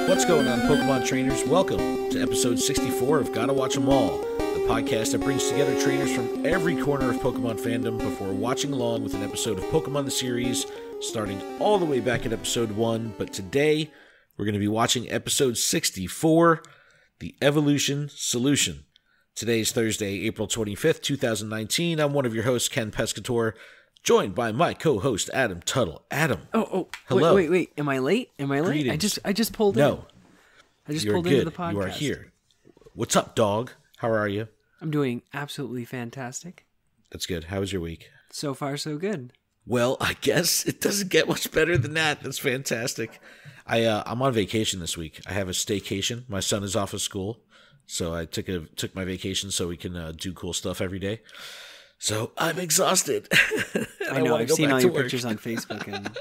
What's going on, Pokemon trainers? Welcome to episode 64 of Gotta Watch 'Em All, the podcast that brings together trainers from every corner of Pokemon fandom before watching along with an episode of Pokemon the series, starting all the way back at episode 1. But today, we're going to be watching episode 64, The Evolution Solution. Today's Thursday, April 25th, 2019. I'm one of your hosts, Ken Pescator, joined by my co-host, Adam Tuttle. Adam. Hello. Wait. Am I late? Greetings. I just pulled in. No. I just You're pulled good. into the podcast. You are here. What's up, dog? How are you? I'm doing absolutely fantastic. That's good. How was your week? So far, so good. Well, I guess it doesn't get much better than that. That's fantastic. I'm on vacation this week. I have a staycation. My son is off of school, so I took my vacation so we can do cool stuff every day. So I'm exhausted. I know. I've seen all your pictures on Facebook, and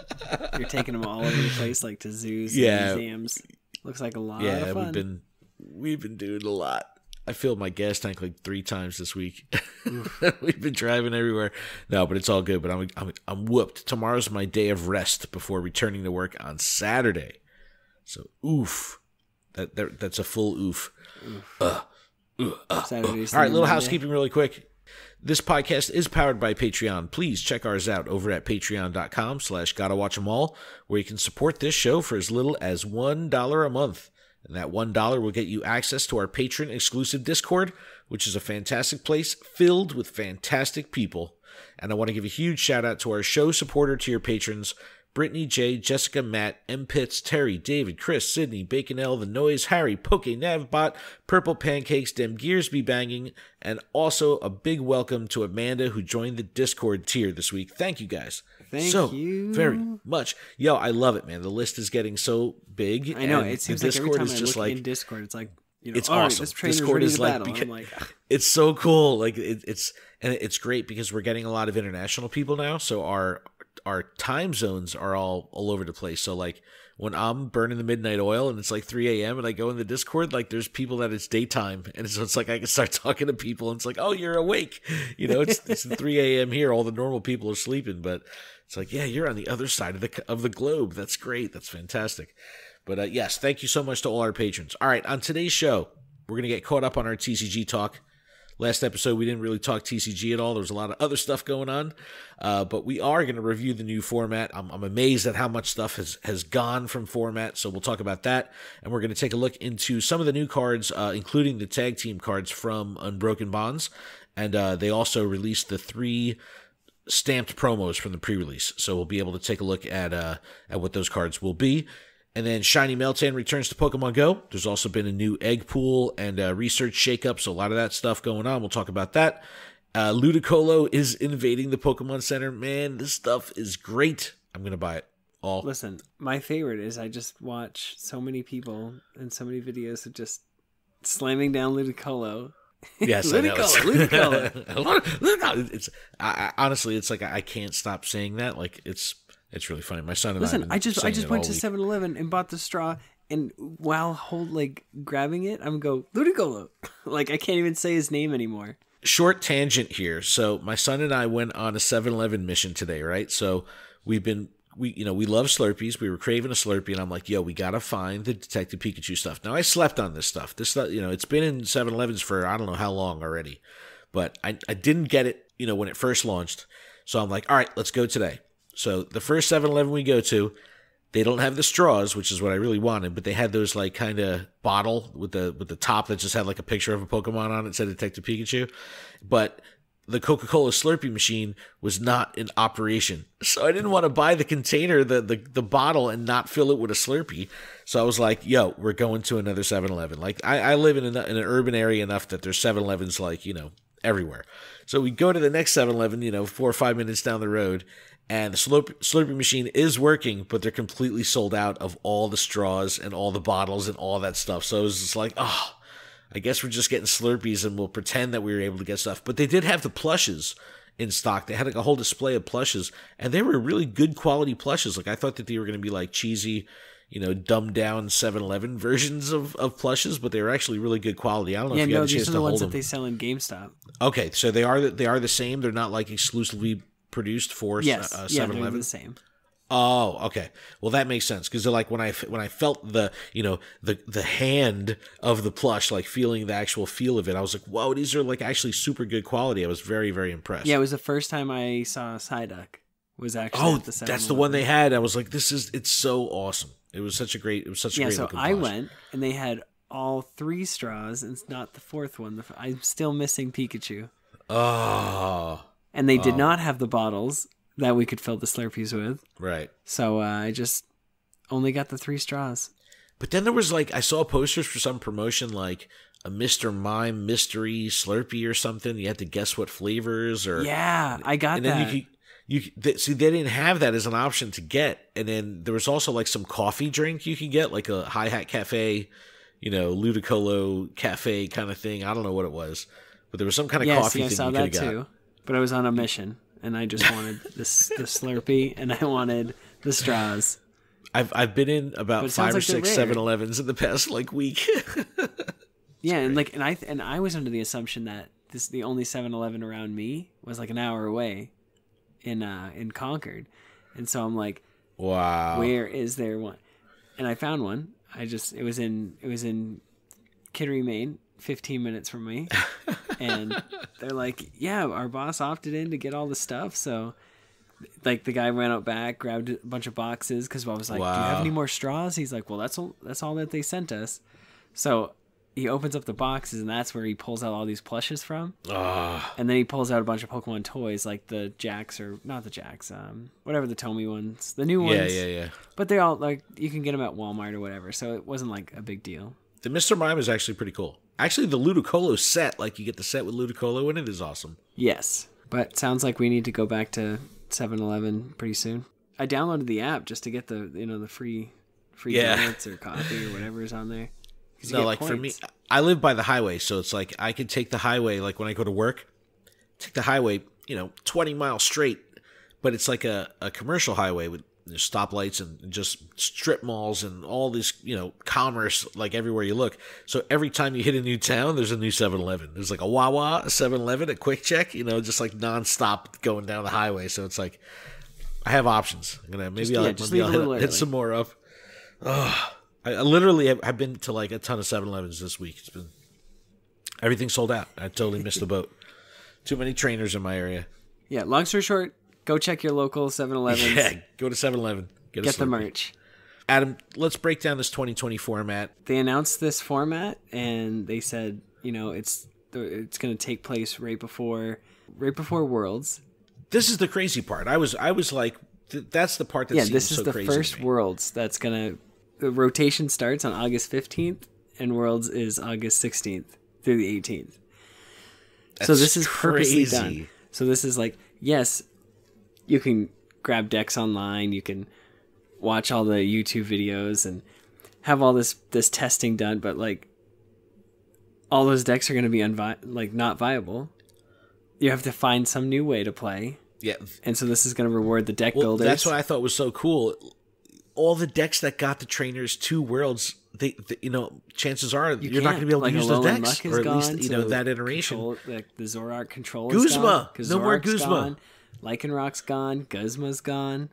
you're taking them all over the place, like to zoos and museums. Looks like a lot of fun. We've been doing a lot. I filled my gas tank like 3 times this week. We've been driving everywhere. No, but it's all good. But I'm whooped. Tomorrow's my day of rest before returning to work on Saturday. So oof, that's a full oof. All right, little housekeeping really quick. This podcast is powered by Patreon. Please check ours out over at patreon.com/gottawatchemall, where you can support this show for as little as $1 a month. And that $1 will get you access to our patron-exclusive Discord, which is a fantastic place filled with fantastic people. And I want to give a huge shout-out to our show supporter tier patrons, Brittany J, Jessica, Matt, M. Pitts, Terry, David, Chris, Sydney, Bacon L, The Noise, Harry, Poke, Navbot, Purple Pancakes, Dem Gears Be Banging, and also a big welcome to Amanda, who joined the Discord tier this week. Thank you, guys. Thank you very much. Yo, I love it, man. The list is getting so big. I know. It seems like every time I look in Discord, it's like, it's all awesome. Right, this trainer's Discord ready is to like, battle. I'm like, it's so cool. Like it's great because we're getting a lot of international people now. So our time zones are all over the place. So like when I'm burning the midnight oil and it's like 3 a.m. and I go in the Discord, like there's people that it's daytime, and so it's like I can start talking to people and it's like, oh, you're awake. You know, it's 3 a.m. here. All the normal people are sleeping, but it's like, yeah, you're on the other side of the globe. That's great. That's fantastic. But yes, thank you so much to all our patrons. All right, on today's show, we're going to get caught up on our TCG talk. Last episode, we didn't really talk TCG at all. There was a lot of other stuff going on. But we are going to review the new format. I'm amazed at how much stuff has gone from format, so we'll talk about that. And we're going to take a look into some of the new cards, including the tag team cards from Unbroken Bonds. And they also released the 3 stamped promos from the pre-release. So we'll be able to take a look at what those cards will be. And then Shiny Meltan returns to Pokemon Go. There's also been a new egg pool and research shakeup, so a lot of that stuff going on. We'll talk about that. Ludicolo is invading the Pokemon Center. Man, this stuff is great. I'm going to buy it all. Listen, my favorite is I just watch so many people and so many videos of just slamming down Ludicolo. Yes, Ludicolo. It's honestly, it's like I can't stop saying that. Like it's really funny. My son and I just went to 7-Eleven and bought the straw, and while grabbing it, I'm go Ludicolo. Like I can't even say his name anymore. Short tangent here. So my son and I went on a 7-Eleven mission today, right? So we love Slurpees. We were craving a Slurpee, and I'm like, yo, we gotta find the Detective Pikachu stuff. Now I slept on this stuff. This stuff, it's been in 7-Elevens for I don't know how long already, but I didn't get it, when it first launched. So I'm like, all right, let's go today. So the first 7-Eleven we go to, they don't have the straws, which is what I really wanted, but they had those like kind of bottle with the top that just had like a picture of a Pokemon on it, said Detective Pikachu. But the Coca-Cola Slurpee machine was not in operation. So I didn't want to buy the container, the bottle, and not fill it with a Slurpee. So I was like, yo, we're going to another 7-Eleven. Like I live in an urban area enough that there's 7-Elevens like, everywhere. So we go to the next 7-Eleven, 4 or 5 minutes down the road, and the Slurpee machine is working, but they're completely sold out of all the straws and all the bottles and all that stuff. So it was just like, I guess we're just getting Slurpees and we'll pretend that we were able to get stuff. But they did have the plushes in stock. They had like a whole display of plushes, and they were really good quality plushes. Like I thought that they were going to be like cheesy, dumbed down 7-Eleven versions of plushes, but they were actually really good quality. I don't know if you had a chance to hold them. These are the ones that they sell in GameStop. Okay, so they are the same. They're not like exclusively produced for 7-Eleven. They're the same. Oh, okay. Well, that makes sense because like when I felt the the hand of the plush, like feeling the actual feel of it, I was like, whoa, these are like actually super good quality. I was very, very impressed. Yeah, it was the first time I saw Psyduck. Was actually at the 7-Eleven. That's the one they had. I was like, it's so awesome. It was such a great looking plush. So I went and they had all 3 straws and it's not the 4th one. I'm still missing Pikachu. Oh. And they did not have the bottles that we could fill the Slurpees with. Right. So I just only got the 3 straws. But then there was like, I saw posters for some promotion like a Mr. Mime mystery Slurpee or something. You had to guess what flavors or... Yeah, I got and that. Then see, they didn't have that as an option to get. And then there was also like some coffee drink you could get, like a Hi Hat Cafe, Ludicolo Cafe kind of thing. I don't know what it was. But there was some kind of coffee thing you could have got. I saw that too. But I was on a mission. And I just wanted the Slurpee, and I wanted the straws. I've been in about 5 or 6 7-Elevens in the past like week. Yeah, and I was under the assumption that the only 7-Eleven around me was like an hour away in Concord, and so I'm like, wow, where is there one? And I found one. It was in Kittery, Maine. 15 minutes from me, and they're like, yeah, our boss opted in to get all the stuff, so like the guy ran out back, grabbed a bunch of boxes because I was like, wow. Do you have any more straws? He's like, well, that's all that they sent us. So he opens up the boxes, and that's where he pulls out all these plushes from. And then he pulls out a bunch of Pokemon toys, like the Jacks, or not the Jacks, whatever the Tomy ones, the new ones. Yeah. But they're all like, you can get them at Walmart or whatever, so it wasn't like a big deal. The Mr. Mime is actually pretty cool. Actually, the Ludicolo set, like you get the set with Ludicolo in it, is awesome. Yes, but sounds like we need to go back to 7-Eleven pretty soon. I downloaded the app just to get the the free donuts or coffee or whatever is on there. No, like points. For me, I live by the highway, so it's like I could take the highway, like when I go to work, take the highway, 20 miles straight, but it's like a commercial highway with stoplights and just strip malls and all this, commerce like everywhere you look. So every time you hit a new town, there's a new 7-Eleven. There's like a Wawa, a 7-Eleven, a Quick Check, just like nonstop going down the highway. So it's like I have options. I'll hit some more up. I literally have been to like a ton of 7-Elevens this week. It's been everything sold out. I totally missed the boat. Too many trainers in my area. Yeah, long story short, go check your local 7-Elevens. Yeah, go to 7-Eleven. Get the merch. Adam, let's break down this 2020 format. They announced this format, and they said, it's going to take place right before Worlds. This is the crazy part. I was like, that's the part that seems so crazy. Yeah, this is the first Worlds that's going to... The rotation starts on August 15th, and Worlds is August 16th through the 18th. So this is purposely done. So this is like, yes... You can grab decks online. You can watch all the YouTube videos and have all this testing done. But like, all those decks are going to be not viable. You have to find some new way to play. Yeah, and so this is going to reward the deck builders. That's what I thought was so cool. All the decks that got the trainers to Worlds, they chances are you're not going to be able to use those decks, or at least that iteration. The Zoroark control. Guzma, is no more Guzma. Gone. Lycanroc's gone, Guzma's gone,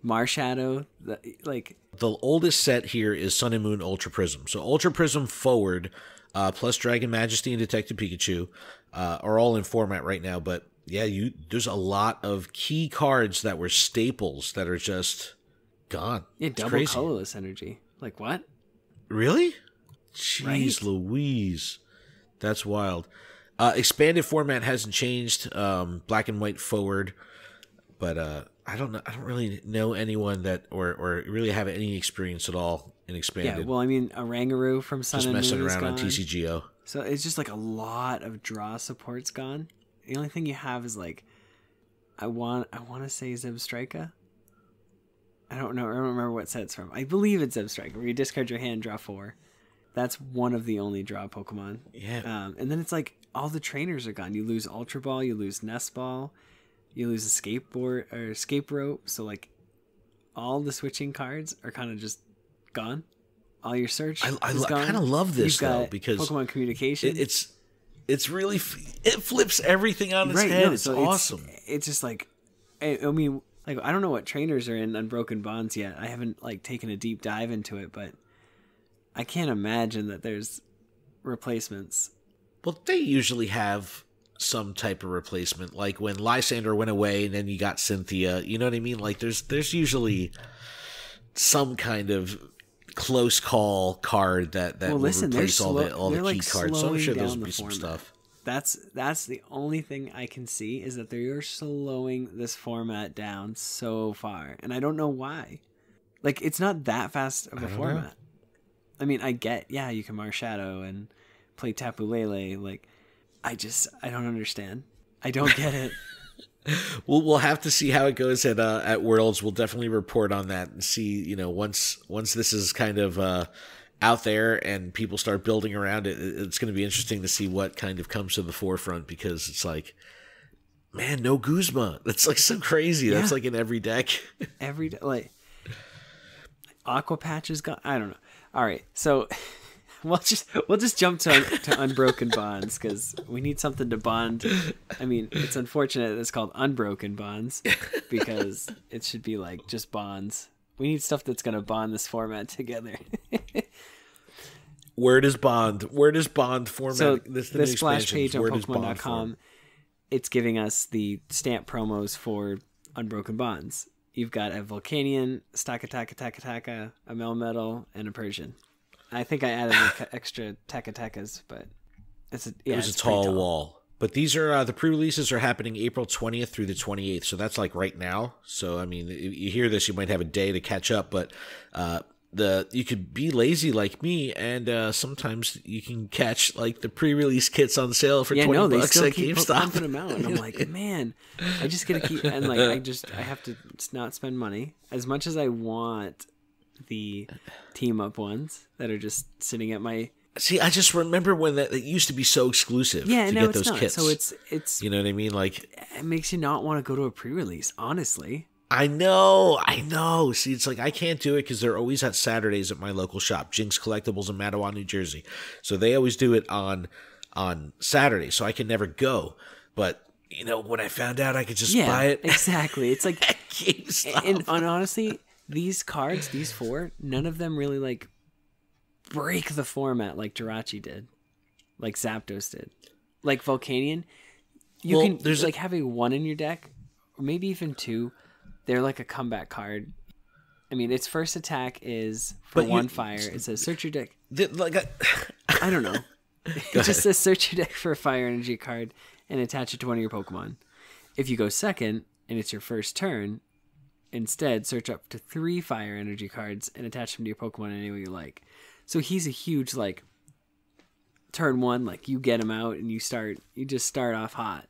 Marshadow, The oldest set here is Sun and Moon Ultra Prism. So Ultra Prism forward, plus Dragon Majesty and Detective Pikachu, are all in format right now. But yeah, there's a lot of key cards that were staples that are just gone. Yeah, double colorless energy. Like what? Really? Jeez Louise. That's wild. Expanded format hasn't changed. Black and white forward, but I don't know. I don't really know anyone that or really have any experience at all in expanded. Yeah, well, I mean, Orangaroo from Sun and Moon just messing around gone. On TCGO. So it's just like a lot of draw support's gone. The only thing you have is like, I want to say Zebstrika. I don't know. I don't remember what set it's from. I believe it's Zebstrika, where you discard your hand, draw 4. That's one of the only draw Pokemon. Yeah. And then it's like all the trainers are gone. You lose Ultra Ball, you lose Nest Ball, you lose a skateboard or escape rope. So like all the switching cards are kind of just gone. All your search is gone. I kind of love this though, because Pokemon communication. It's really it flips everything on its head. No, it's awesome. It's just like, I mean, Like, I don't know what trainers are in Unbroken Bonds yet. I haven't like taken a deep dive into it, but I can't imagine that there's replacements. Well, they usually have some type of replacement. Like when Lysander went away and then you got Cynthia, you know what I mean? Like there's usually some kind of close call card that will replace all the key cards. So I'm sure there'll be some stuff. That's the only thing I can see is that they are slowing this format down so far, and I don't know why. Like, it's not that fast of a format. I mean, I get, you can Marshadow and play Tapu Lele. Like, I don't understand. I don't get it. We'll have to see how it goes at Worlds. We'll definitely report on that and see, once this is kind of out there and people start building around it, it's going to be interesting to see what kind of comes to the forefront, because it's like, man, no Guzma. That's like so crazy. Yeah. That's like in every deck. Like Aqua Patch is gone. I don't know. All right, so we'll just jump to Unbroken Bonds, because we need something to bond. I mean, it's unfortunate that it's called Unbroken Bonds, because it should be like just bonds. We need stuff that's going to bond this format together. Where does bond format? So the splash page on Pokemon.com, it's giving us the stamp promos for Unbroken Bonds. You've got a Volcanion, Stakataka, a Melmetal, and a Persian. I think I added extra Takatakas, but it was a tall wall. But these are the pre-releases are happening April 20th through the 28th, so that's like right now. So I mean, you hear this, you might have a day to catch up, but you could be lazy like me, and sometimes you can catch like the pre-release kits on sale for $20 they still at keep GameStop. Pumping them out, and I'm like, man, I just gotta keep, and like I have to not spend money as much as I want the team up ones that are just sitting at my. See, I just remember when that used to be so exclusive to get those kits. So it's you know what I mean? Like, it makes you not want to go to a pre-release, honestly. I know. See, it's like I can't do it because they're always at Saturdays at my local shop, Jinx Collectibles in Mattawa, New Jersey. So they always do it on Saturday, so I can never go. But when I found out I could just buy it, exactly. It's like at GameStop. And honestly, these cards, these 4, none of them really like break the format like Jirachi did, like Zapdos did, like Volcanion. You can like have a 1 in your deck, or maybe even 2. They're like a comeback card. I mean, its first attack is for 1 fire. It says search your deck. I don't know. It just says search your deck for a fire energy card and attach it to one of your Pokemon. If you go second and it's your first turn, instead search up to 3 fire energy cards and attach them to your Pokemon any way you like. So he's a huge like turn 1, like you get him out and you just start off hot.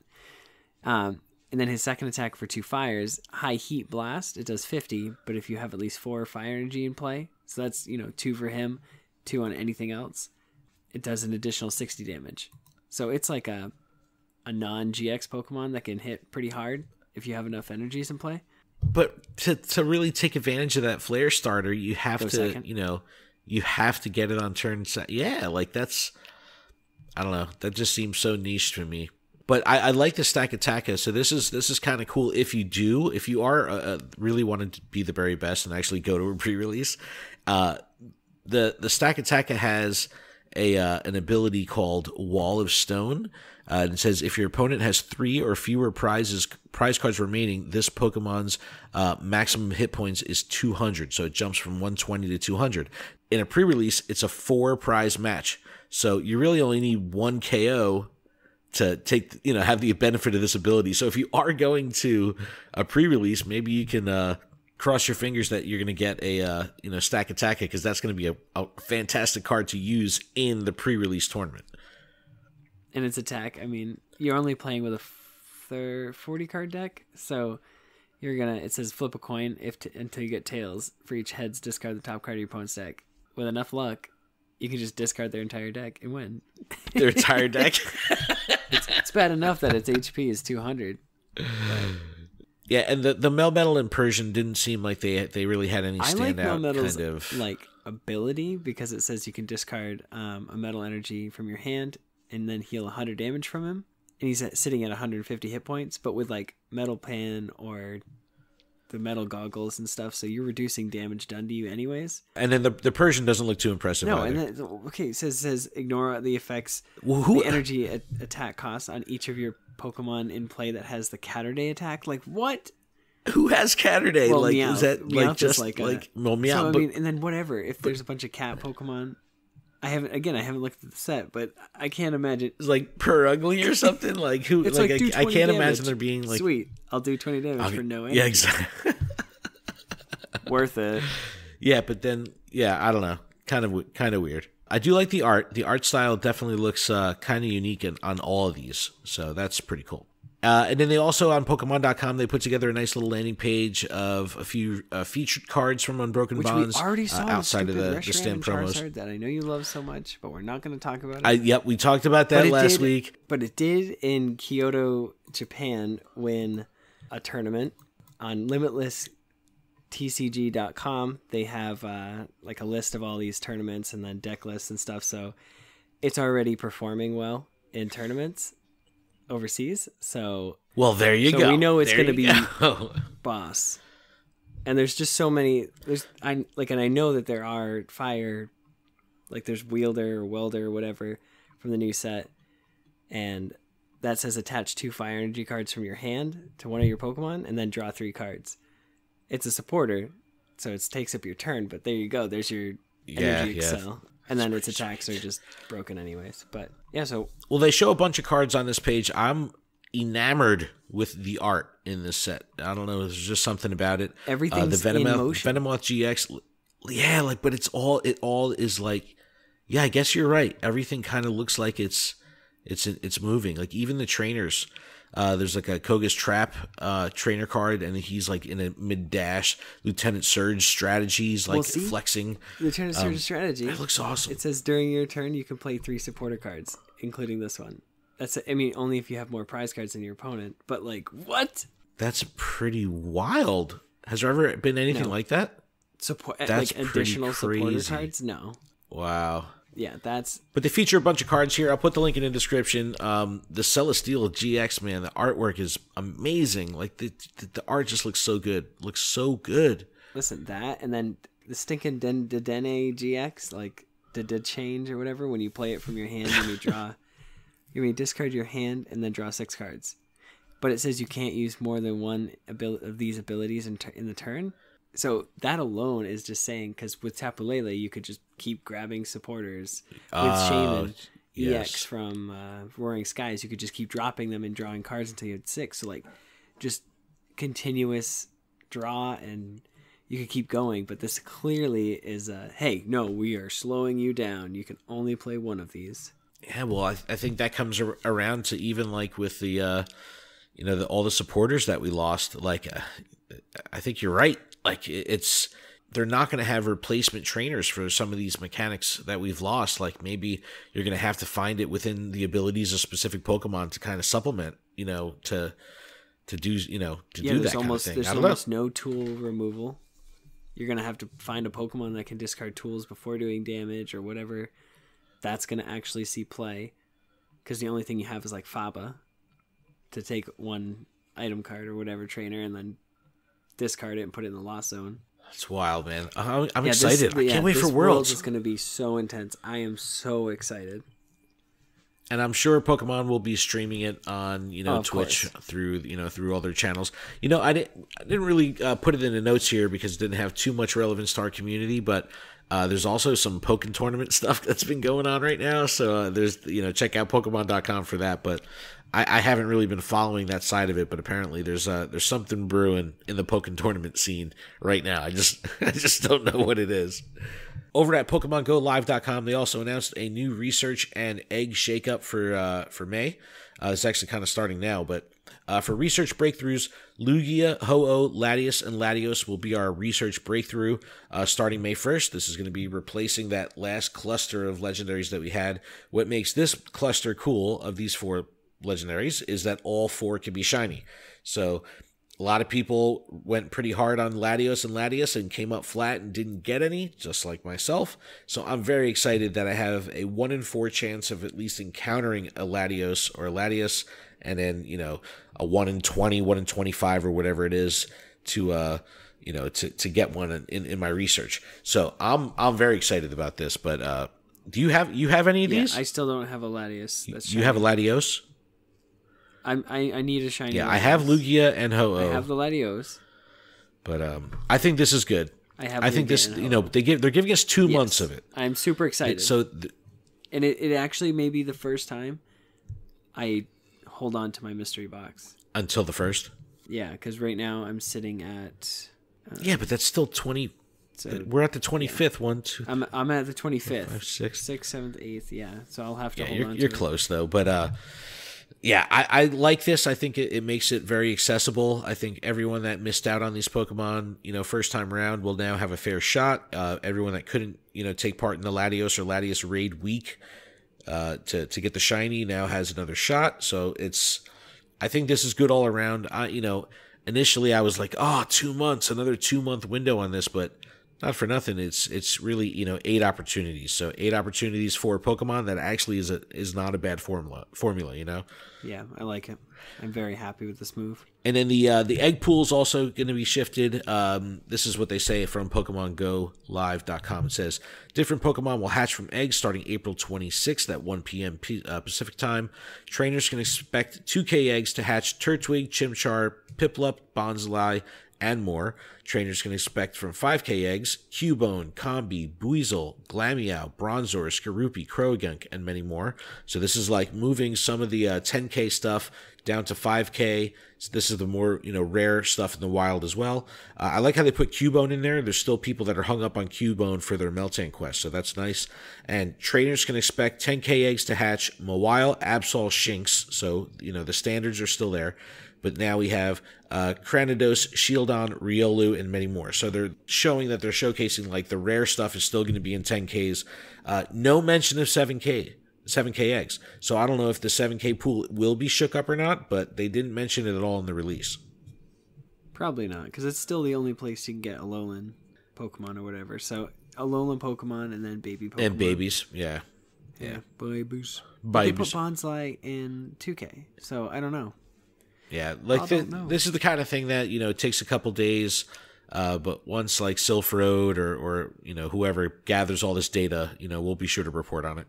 And then his second attack for 2 fires, High Heat Blast, it does 50, but if you have at least 4 fire energy in play, so that's 2 for him, 2 on anything else, it does an additional 60 damage. So it's like a non-GX Pokemon that can hit pretty hard if you have enough energies in play. But to really take advantage of that Flare starter, you have you have to get it on turn. Yeah, like that's, I don't know, that just seems so niche to me. But I like the Stakataka, so this is kind of cool if you are really wanting to be the very best and actually go to a pre-release. The Stakataka has an ability called Wall of Stone. And it says if your opponent has 3 or fewer prize cards remaining, this Pokemon's maximum hit points is 200, so it jumps from 120 to 200. In a pre-release, it's a 4 prize match, so you really only need 1 KO to take, have the benefit of this ability. So if you are going to a pre-release, maybe you can cross your fingers that you're going to get a Stakataka, because that's going to be a fantastic card to use in the pre-release tournament. And its attack, I mean, you're only playing with a 40 card deck, so it says flip a coin until you get tails. For each heads, discard the top card of your opponent's deck. With enough luck, you can just discard their entire deck and win. Their entire deck? It's bad enough that its HP is 200. But... Yeah, and the Melmetal and Persian didn't seem like they really had any standout kind of like ability, because it says you can discard a metal energy from your hand and then heal 100 damage from him, and he's sitting at 150 hit points. But with like Metal Pan or the metal goggles and stuff, so you're reducing damage done to you anyways. And then the Persian doesn't look too impressive No, either. and then, okay, it says ignore the effects, Well, the energy attack costs on each of your Pokemon in play that has the Catterday attack. Like, what? Who has Catterday? Well, Like, Meowth. is that like Meowth just is well, Meowth? So, I but, mean, and then whatever, if there's a bunch of cat Pokemon, I haven't looked at the set, but I can't imagine. it's like per ugly or something. Like who? It's like like, do I 20 can't damage. imagine there being like Sweet, I'll do 20 damage for no energy. yeah, exactly. Worth it. Yeah, but then I don't know, kind of weird. I do like the art. The art style definitely looks kind of unique on all of these, so that's pretty cool. And then they also, on Pokemon.com, they put together a nice little landing page of a few featured cards from Unbroken Which Bonds we already saw outside of the Reshiram stamp and promos. Charizard that I know you love so much, but we're not going to talk about it. Yep, we talked about that last week. But it did in Kyoto, Japan, win a tournament on LimitlessTCG.com. They have like a list of all these tournaments and then deck lists and stuff. So it's already performing well in tournaments overseas. So Well, there you go. we know it's going to be go. boss. And there's just so many. And I know that there are fire, like there's wielder or welder or whatever from the new set, and that says attach 2 fire energy cards from your hand to one of your Pokemon and then draw 3 cards. It's a supporter, so it takes up your turn. But there you go. There's your energy excel. And then its attacks are just broken anyways. But yeah, so Well, they show a bunch of cards on this page. I'm enamored with the art in this set. I don't know. There's just something about it. Everything's the in motion. Venomoth GX. Yeah, like, but it all is like, yeah, I guess you're right. Everything kind of looks like it's moving. Like even the trainers. There's like a Koga's Trap trainer card, and he's like in a mid dash. Lieutenant Surge strategies, like flexing. Lieutenant Surge strategy. That looks awesome. It says during your turn you can play 3 supporter cards, including this one. Only if you have more prize cards than your opponent. But like, what? That's pretty wild. Has there ever been anything like that? That's like additional supporter cards? No. Wow. Yeah, But they feature a bunch of cards here. I'll put the link in the description. The Celesteal GX, man, the artwork is amazing. Like the art just looks so good. Listen, that and then the stinking Dedenne GX, like the change or whatever. When you play it from your hand and you draw, you may discard your hand and then draw 6 cards. But it says you can't use more than one of these abilities in the turn. So that alone is just saying, because with Tapu Lele, you could just keep grabbing supporters. With Shaman EX from Roaring Skies, you could just keep dropping them and drawing cards until you had 6. So like, just continuous draw, and you could keep going. But this clearly is hey, no, we are slowing you down. You can only play one of these. Yeah, well, I think that comes around to even like with the, all the supporters that we lost. Like, I think you're right. Like they're not going to have replacement trainers for some of these mechanics that we've lost. Like maybe you're going to have to find it within the abilities of specific Pokemon to kind of supplement, to do, do that kind of thing. There's almost no tool removal. You're going to have to find a Pokemon that can discard tools before doing damage or whatever. That's going to actually see play, because the only thing you have is like Faba to take one item card or whatever trainer and then discard it and put it in the lost zone. That's wild, man. I'm excited. I can't wait for Worlds. It's going to be so intense. I am so excited. And I'm sure Pokemon will be streaming it on, Twitch course. through all their channels. I didn't really put it in the notes here because it didn't have too much relevance to our community, but there's also some Pokken tournament stuff that's been going on right now. So there's, check out Pokemon.com for that. But I haven't really been following that side of it. But apparently there's something brewing in the Pokken tournament scene right now. I just don't know what it is. Over at PokemonGoLive.com, they also announced a new research and egg shakeup for May. It's actually kind of starting now, but for research breakthroughs, Lugia, Ho-Oh, Latios, and Latios will be our research breakthrough starting May 1st. This is going to be replacing that last cluster of legendaries that we had. What makes this cluster cool of these 4 legendaries is that all 4 can be shiny. So a lot of people went pretty hard on Latios and came up flat and didn't get any, just like myself. So I'm very excited that I have a 1 in 4 chance of at least encountering a Latios or a Latios, and then, a 1 in 20, 1 in 25 or whatever it is to get one in my research. So I'm very excited about this. But do you have any of these? I still don't have a Latios. You have a Latios? I need a shiny. Yeah, Latios. I have Lugia and Ho-Oh. I have the Latios. But I think this is good. I think this, they're giving us 2 months of it. I'm super excited. And it actually may be the first time I hold on to my mystery box until the first. Yeah, because right now I'm sitting at. Yeah, but that's still 20. So, we're at the 25th one. Two. I'm at the 25th. 5, 6, 6th, 7th, 8th. Yeah, so I'll have to hold on. You're close though, but yeah, I like this. I think it makes it very accessible. I think everyone that missed out on these Pokemon, first time around, will now have a fair shot. Everyone that couldn't, take part in the Latios or Latios Raid Week to get the shiny now has another shot. So I think this is good all around. Initially I was like, 2 months, another 2-month window on this, but not for nothing. It's really 8 opportunities. So 8 opportunities for Pokemon that actually is not a bad formula. Yeah, I like it. I'm very happy with this move. And then the egg pool is also going to be shifted. This is what they say from PokemonGoLive.com. It says different Pokemon will hatch from eggs starting April 26th at 1 p.m. Pacific time. Trainers can expect 2K eggs to hatch Turtwig, Chimchar, Piplup, Bonsly, and more. Trainers can expect from 5K eggs, Cubone, Combi, Buizel, Glameow, Bronzor, Skorupi, Croagunk, and many more. So this is like moving some of the 10K stuff down to 5K. So this is the more, rare stuff in the wild as well. I like how they put Cubone in there. There's still people that are hung up on Cubone for their Meltan quest, so that's nice. And trainers can expect 10K eggs to hatch Mawile, Absol, Shinx. So, the standards are still there. But now we have Cranidos, Shieldon, Riolu, and many more. So they're showing that they're showcasing like the rare stuff is still going to be in 10Ks. No mention of 7K eggs. So I don't know if the 7K pool will be shook up or not, but they didn't mention it at all in the release. Probably not, because it's still the only place you can get Alolan Pokemon or whatever. So Alolan Pokemon and then baby Pokemon. And babies, yeah. Babies. They put Bonsly in 2K, so I don't know. Yeah, like this is the kind of thing that, it takes a couple days, but once like Sylph Road or whoever gathers all this data, we'll be sure to report on it.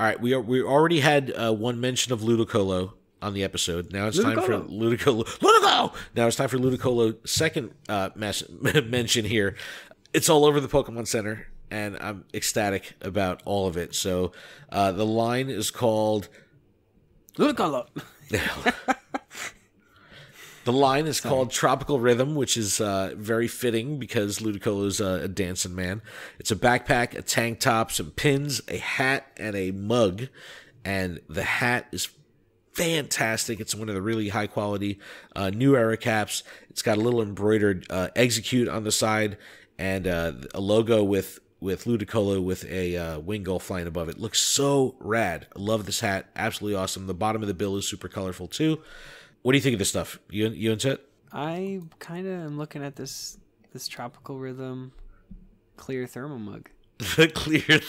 All right, we already had one mention of Ludicolo on the episode. Now it's time for Ludicolo! Now it's time for Ludicolo's second mention here. It's all over the Pokemon Center, and I'm ecstatic about all of it. So the line is called Ludicolo. The line is called Tropical Rhythm, which is very fitting because Ludicolo is a dancing man. It's a backpack, a tank top, some pins, a hat, and a mug. And the hat is fantastic. It's one of the really high quality new era caps. It's got a little embroidered execute on the side and a logo with Ludicolo with a wing gull flying above it. Looks so rad. I love this hat. Absolutely awesome. The bottom of the bill is super colorful too. What do you think of this stuff? You into it? I kind of am looking at this Tropical Rhythm clear thermal mug. The clear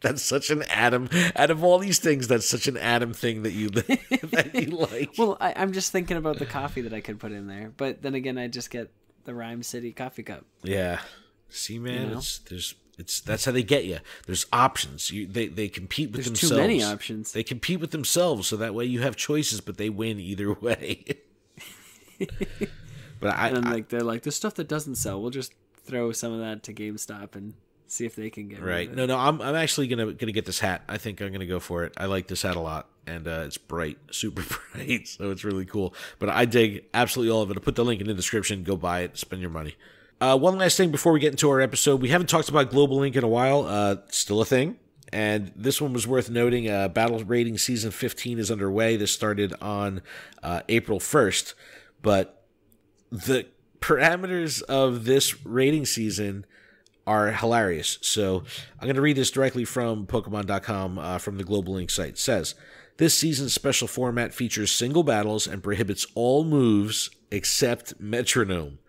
that's such an Adam. Out of all these things, that's such an Adam thing that you like. Well, I'm just thinking about the coffee that I could put in there. But then again, I just get the Rhyme City coffee cup. Yeah. See, man, that's how they get you. There's options. They compete with themselves. There's too many options. They compete with themselves, so that way you have choices, but they win either way. But they're like the stuff that doesn't sell. We'll just throw some of that to GameStop and see if they can get right. rid of it. No, I'm actually gonna get this hat. I think I'm gonna go for it. I like this hat a lot, and it's bright, super bright, so it's really cool. But I dig absolutely all of it. I'll put the link in the description. Go buy it. Spend your money. One last thing before we get into our episode. We haven't talked about Global Link in a while. Still a thing. And this one was worth noting. Battle Rating Season 15 is underway. This started on April 1st. But the parameters of this rating season are hilarious. So I'm going to read this directly from Pokemon.com from the Global Link site. It says, this season's special format features single battles and prohibits all moves except Metronome.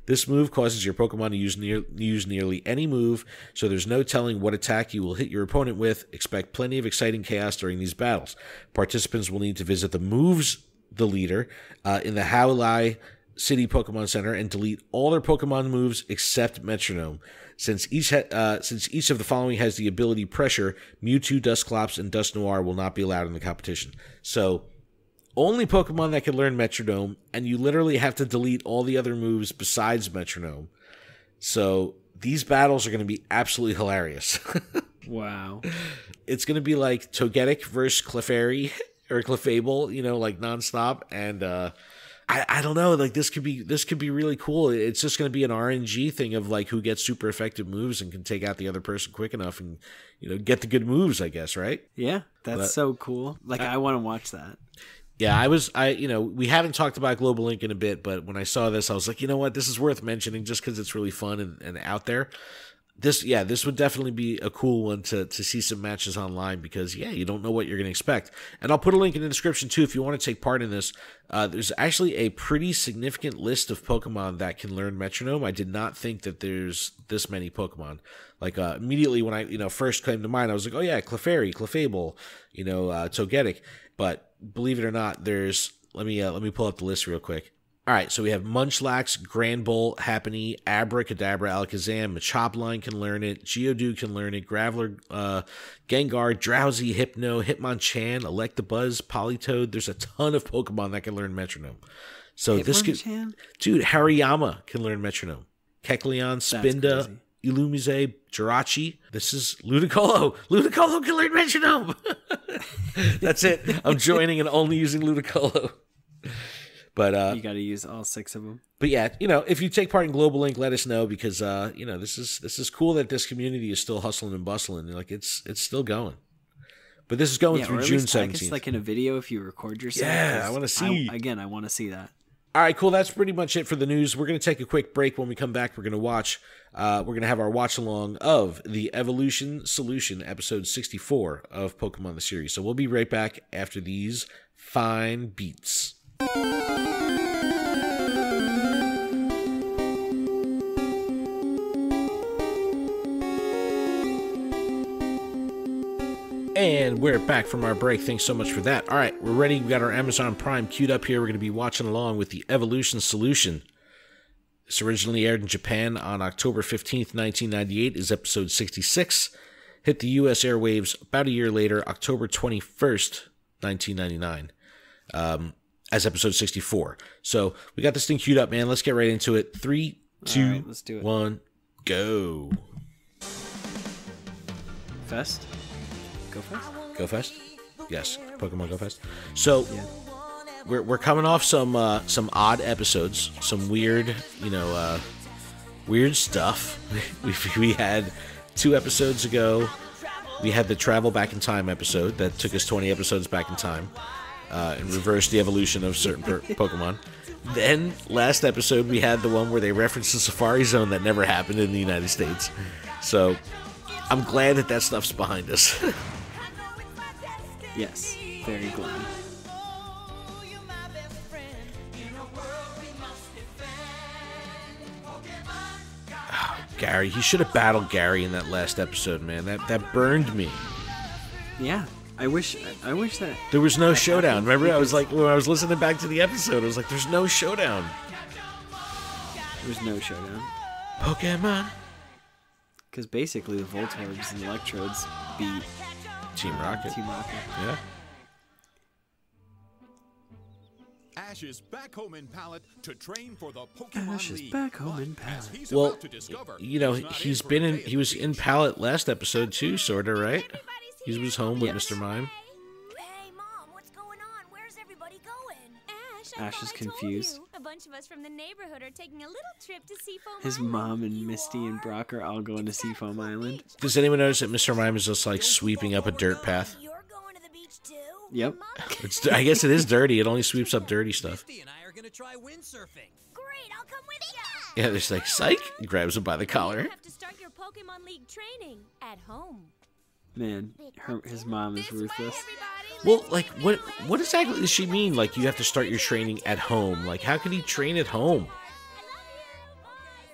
This move causes your Pokemon to use nearly any move, so there's no telling what attack you will hit your opponent with. Expect plenty of exciting chaos during these battles. Participants will need to visit the moves, the leader, in the Howlai City Pokemon Center and delete all their Pokemon moves except Metronome. Since each of the following has the ability Pressure, Mewtwo, Dusclops, and Dusknoir will not be allowed in the competition. So, only Pokemon that can learn Metronome, and you literally have to delete all the other moves besides Metronome. So, these battles are going to be absolutely hilarious. Wow. It's going to be like Togetic versus Clefairy, or Clefable, like nonstop, and I don't know, like this could be really cool. It's just going to be an RNG thing of like who gets super effective moves and can take out the other person quick enough and get the good moves, I guess, right? Yeah, that's so cool. Like I want to watch that. Yeah, we haven't talked about Global Link in a bit, but when I saw this, I was like, you know what, this is worth mentioning just because it's really fun and out there. This would definitely be a cool one to see some matches online because, you don't know what you're going to expect. And I'll put a link in the description, too, if you want to take part in this. There's actually a pretty significant list of Pokemon that can learn Metronome. I did not think that there's this many Pokemon. Like, immediately when I, first came to mind, I was like, oh, yeah, Clefairy, Clefable, Togetic. But believe it or not, let me pull up the list real quick. All right, so we have Munchlax, Granbull, Happiny, Abracadabra, Alakazam, Machopline can learn it, Geodude can learn it, Graveler, Gengar, Drowsy, Hypno, Hitmonchan, Electabuzz, Politoed. There's a ton of Pokemon that can learn Metronome. So dude, Hariyama can learn Metronome. Kecleon, Spinda, Illumise, Jirachi. This is Ludicolo. Ludicolo can learn Metronome. That's it. I'm joining and only using Ludicolo. But you got to use all 6 of them. But yeah, if you take part in Global Link, let us know because this is cool that this community is still hustling and bustling. Like it's still going. But this is going through June 17th. Like in a video, if you record yourself. Yeah, I want to see. I want to see that. All right, cool. That's pretty much it for the news. We're going to take a quick break. When we come back, we're going to watch. We're going to have our watch along of the Evolution Solution episode 64 of Pokemon the series. So we'll be right back after these fine beats. And we're back from our break. Thanks so much for that. All right, we're ready. We got our Amazon Prime queued up here. We're going to be watching along with the Evolution Solution. This originally aired in Japan on October 15th, 1998, is episode 66. Hit the U.S. airwaves about a year later, October 21st, 1999. As episode 64. So we got this thing queued up, man. Let's get right into it. 3, 2, let's do it. 1, go. Fest? Go Fest? Go Fest? Yes, Pokemon Go Fest. So we're coming off some odd episodes, some weird, weird stuff. We had 2 episodes ago. We had the Travel Back in Time episode that took us 20 episodes back in time. And reverse the evolution of certain Pokemon. Then, last episode, we had the one where they referenced the Safari Zone that never happened in the United States. So, I'm glad that stuff's behind us. Yes, very glad. Oh, Gary, he should have battled Gary in that last episode, man. That burned me. Yeah. I wish that there was no showdown. Remember, I was like, when I was listening back to the episode, I was like, "There's no showdown." There's no showdown. Pokemon. Because basically, the Voltorbs and Electrodes beat Team Rocket. Yeah. Ash is back home in Pallet to train for the Pokemon Ash is League. back home in Pallet. Well, he was in Pallet last episode too, sorta, right? He was home with Mr. Mime. Hey, Mom, what's going on? Where's everybody going? Ash is confused. A bunch of us from the neighborhood are taking a little trip to Seafoam His Island. mom and Misty and Brock are all going to Seafoam Island. Does anyone notice that Mr. Mime is just like sweeping up a dirt path? You're going to the beach too? Yep. I guess it is dirty. It only sweeps up dirty stuff. Misty and I are gonna try windsurfing. Great, I'll come with you. Yeah, there's like, psych. He grabs him by the collar. You have to start your Pokemon League training at home. Man, his mom is ruthless. Well, like, what exactly does she mean? Like, you have to start your training at home. Like, how can he train at home?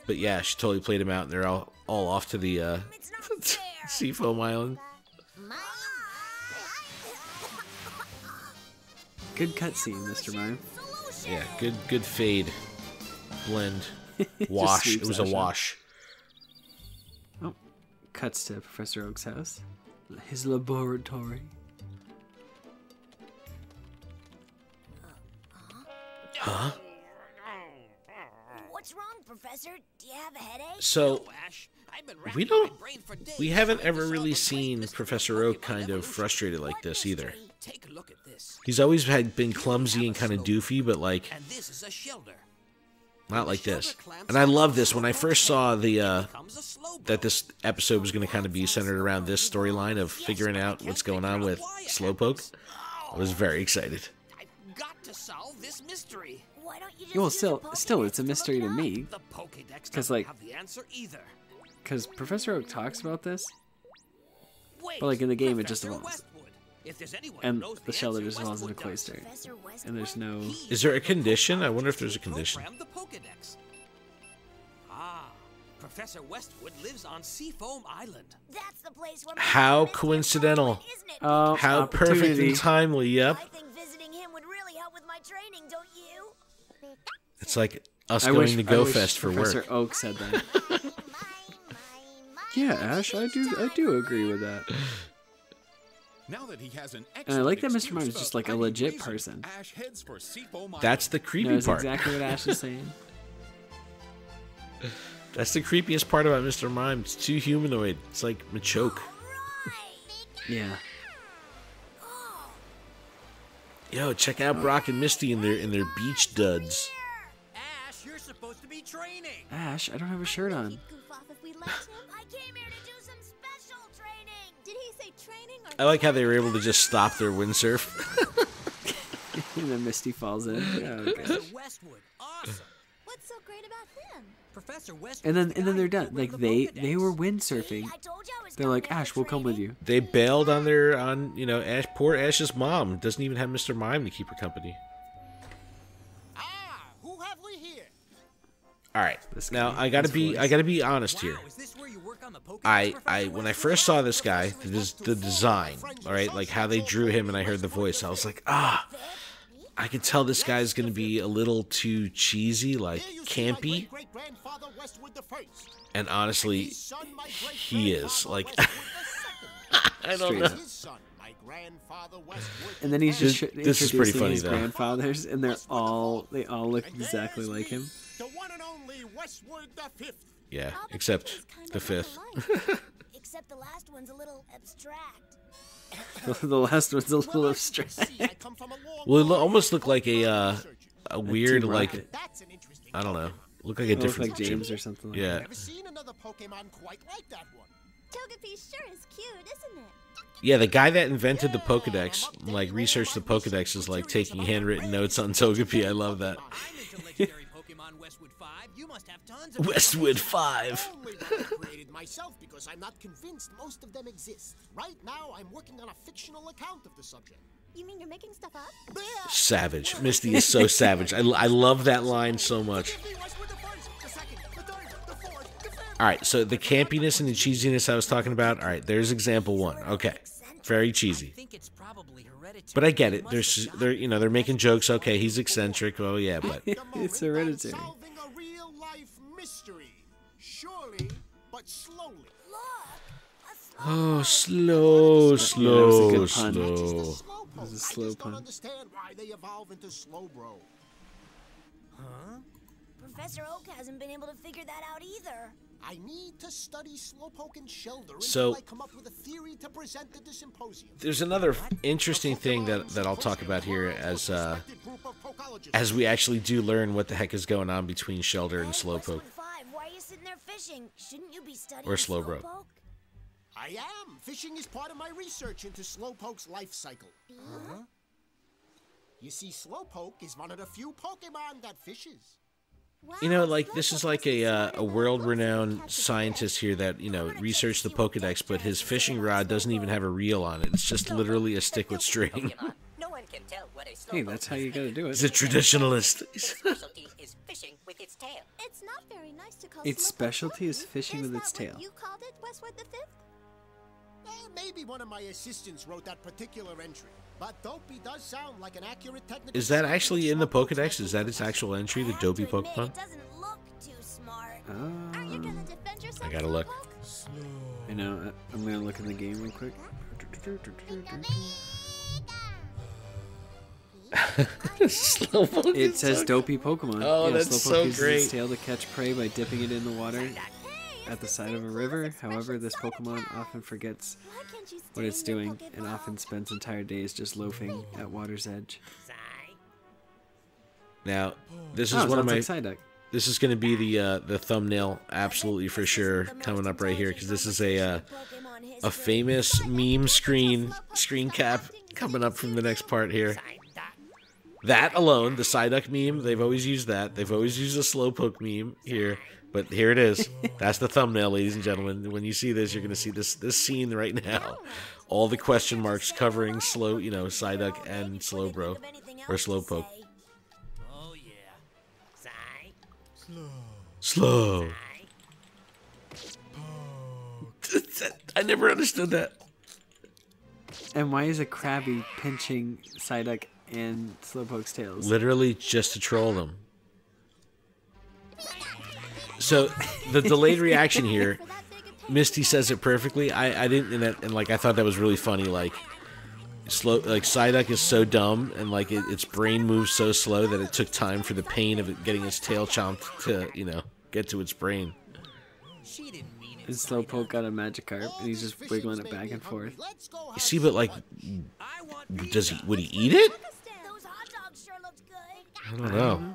But yeah, she totally played him out, and they're all off to the Seafoam Island. Good cutscene, Mr. Mime. Yeah, good fade. blend, wash. It sweeps was a Ash wash. Oh, cuts to Professor Oak's house, his laboratory. Huh? What's wrong, Professor? Do you have a headache? So Ash, I've been we racking my don't. brain for days We haven't trying to ever solve really a great seen mystery Professor of Oak Pokemon kind of evolution. frustrated like this either. Take a look at this. He's always been clumsy and kind of doofy, but like And this is a shelter. not like this. And I love this. When I first saw the Comes a slow that this episode was going to kind of be centered around this storyline of figuring out what's going on with Slowpoke, I was very excited. I've got to solve this mystery. Why don't you just Well, use the still, Pokédex it's a to mystery look to it up? me, The Pokédex 'Cause, doesn't like- have the answer either. because Professor Oak talks about this, Wait, but like in the game, it just Professor evolves, Westwood. If there's anyone and who knows the shelter answer, just evolves into Westwood does. Cloyster, Professor Westwood? and there's no. He Is there a the condition? I Pokémon wonder if there's a who condition. programmed the Pokédex. Ah, Professor Westwood lives on Seafoam Island. That's the place where How Mr. Brown coincidental. went, isn't it? Oh, How perfect opportunity. and timely, yep. I think visiting him would really help with my training, don't you? It's like us I going wish, to I Go wish Fest for Professor work. Oak said that. Yeah, Ash, I do agree with that. Now that he has an And I like that excellent Mr. Mime is excuse just for like a finding legit reason, person. Ash heads for Seafoam Island. That's the creepy Knows part. exactly what Ash is saying. That's the creepiest part about Mr. Mime. It's too humanoid. It's like Machoke. Yeah. Yo, check out Brock and Misty in their beach duds. Ash, you're supposed to be training. Ash, I don't have a shirt on. Goof off if we let him. I came here to do some special training. Did he say training or I like how they were able to just stop their windsurf. And then Misty falls in. Yeah, okay. Professor Westwood, awesome. What's so great about him? Professor Westwood. And then they're done. Like they were windsurfing. I told you I was They're coming like, here for Ash, we'll come with training. you. They bailed on Ash. Poor Ash's mom doesn't even have Mr. Mime to keep her company. Ah, who have we here? All right, This now guy, I gotta his be voice. honest here. Wow, is this where you work on the Pokédex, I Professor when I Westwood? first saw this guy, the design, all right, like how they drew him, and I heard the voice, I was like, I can tell this guy's gonna be a little too cheesy, like campy, and honestly, he is. Like, I don't know. And then he's just This is pretty introducing funny, his though. grandfathers, and they all look exactly like him. The one and only Westwood the Fifth. Yeah, All the except pictures kind the of fifth. look alike. Except the last one's a little abstract. The last one's a little Well, abstract. see, I come from a long Well, it line almost of looked like Pokemon a weird, Team like, Rocket. That's an interesting I don't know, Pokemon. look like a It looks different like James or something like Yeah. that. Never seen another Pokemon quite like that one. Togepi sure is cute, isn't it? Yeah, the guy that invented the Pokedex, like researched the Pokedex, is like taking handwritten notes on Togepi. I love that. I'm into legendary Pokemon Westwood 5. You must have tons of Westwood 5. Only one I created myself because I'm not convinced most of them exist. Right now, I'm working on a fictional account of the subject. You mean you're making stuff up? Savage. Misty is so savage. I love that line so much. Westwood the first, the second, the third, the fourth, the fifth. All right, so the campiness and the cheesiness I was talking about. All right, there's example one. Okay, very I cheesy, think it's probably hereditary. but I get it. Must have They're making jokes. Okay, he's eccentric. Oh yeah, but The moment It's hereditary. I'm solving a real life mystery. Surely, but slowly. Look, a oh, slow. slow, Yeah, that was a slow, good pun. slow. Slowpoke. was a I slow just pun. don't understand why they evolve into Slowbro. Professor Oak hasn't been able to figure that out either. I need to study Slowpoke and Shelder until So- I come up with a theory to present at the symposium. There's another interesting thing that I'll talk about here as we actually do learn what the heck is going on between Shelder and Slowpoke. Westwood 5, why are you sitting there fishing? Shouldn't you be studying Or Slowbro. Slowpoke? I am. Fishing is part of my research into Slowpoke's life cycle. You see, Slowpoke is one of the few Pokemon that fishes. You know, like this is like a world-renowned scientist here that researched the Pokedex, but his fishing rod doesn't even have a reel on it. It's just literally a stick with string. No one can tell what a Hey, that's how you gotta do He's it. a traditionalist. Its specialty is fishing with its tail. It's not very nice to call Its Slowpoke specialty is monkey. fishing with its that what tail. you called it, Westwood the Fifth? Maybe one of my assistants wrote that particular entry. But Dopey does sound like an accurate technical. Is that actually in the Pokedex? Is that its actual entry, the Dopey Have to admit, Pokemon? It doesn't look too smart. Aren't you gonna defend yourself? I gotta look. I know. I'm gonna look in the game real quick. Slowpoke It is says so- dopey Pokemon. Oh, Yeah, that's Slowpoke so uses great. its tail to catch prey by dipping it in the water at the side of a river. However, this Pokemon often forgets Why can't you what it's stay in your doing and Pokeball? often spends entire days just loafing at water's edge. Now, this is Oh, one of sounds my. like Psyduck. This is going to be the thumbnail, absolutely for sure, coming up right here, because this is a famous meme screen cap coming up from the next part here. That alone, the Psyduck meme, they've always used that. They've always used a Slowpoke meme here, but here it is. That's the thumbnail, ladies and gentlemen. When you see this, you're going to see this scene right now. All the question marks covering Psyduck and Slowbro or Slowpoke. Oh, yeah. Psy. Slow. I never understood that. And why is a Krabby pinching Psyduck and Slowpoke's tails? Literally just to troll them. So the delayed reaction here, Misty says it perfectly. I didn't, and I thought that was really funny. Like Psyduck is so dumb, and its brain moves so slow that it took time for the pain of it getting its tail chomped to get to its brain. She didn't mean it. And Slowpoke got a Magikarp, and he's just wiggling it back and forth. You see, but I want would he eat it? Those hot dogs sure looked good. I don't know.